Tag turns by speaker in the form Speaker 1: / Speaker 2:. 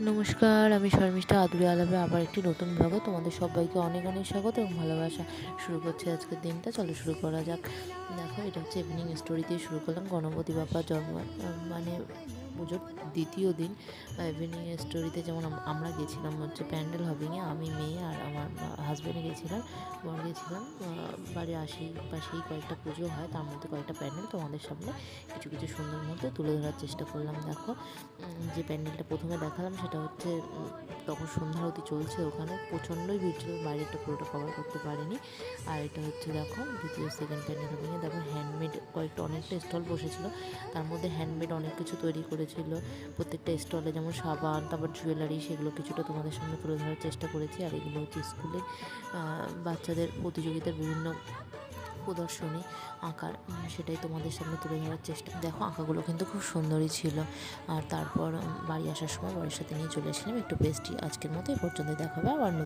Speaker 1: নমস্কার, আমি শর্মিষ্ঠা আদুরি আলাপে আবার একটি নতুন ব্লগে তোমাদের সবাইকে অনেক অনেক স্বাগত এবং ভালোবাসা। শুরু করছি আজকের দিনটা, চলো শুরু করা যাক। দেখো, এটা হচ্ছে ইভিনিং স্টোরি দিয়ে শুরু করলাম। গণপতি বাপ্পার জন্ম মানে পুজোর দ্বিতীয় দিন ইভিনিং স্টোরিতে যেমন আমরা গেছিলাম হচ্ছে প্যান্ডেল হবিংয়ে, আমি মেয়ে আর আমার হাজব্যান্ডে গেছিলাম, বর গেছিলাম। বাড়ির পাশেই কয়েকটা পুজো হয়, তার মধ্যে কয়েকটা প্যান্ডেল তোমাদের সামনে কিছু কিছু সুন্দর মধ্যে তুলে ধরার চেষ্টা করলাম। দেখো, যে প্যান্ডেলটা প্রথমে দেখালাম সেটা হচ্ছে তখন সন্ধ্যা আরতি চলছে, ওখানে প্রচণ্ডই ভিড় ছিল, বাইরেটা পুরোটা কভার করতে পারিনি। আর এটা হচ্ছে দেখো দ্বিতীয় সেকেন্ড প্যান্ডেল হবে। দেখো হ্যান্ডমেড অনেকটা স্টল বসেছিল, তার মধ্যে হ্যান্ডমেড অনেক কিছু তৈরি করেছিল প্রত্যেকটা স্টলে, যেমন সাবান, তারপর জুয়েলারি, সেগুলো কিছুটা তোমাদের সামনে তুলে ধরার চেষ্টা করেছি। আর এগুলো হচ্ছে স্কুলে বাচ্চাদের প্রতিযোগিতার বিভিন্ন প্রদর্শনী আঁকার, সেটাই তোমাদের সামনে তুলে ধরার চেষ্টা। দেখো আঁকাগুলো কিন্তু খুব সুন্দরই ছিল। আর তারপর বাড়ি আসার সময় বরের সাথে নিয়ে চলে এসেছিলাম একটু পেস্ট্রি। আজকের মতো এই পর্যন্ত, দেখা হবে আবার।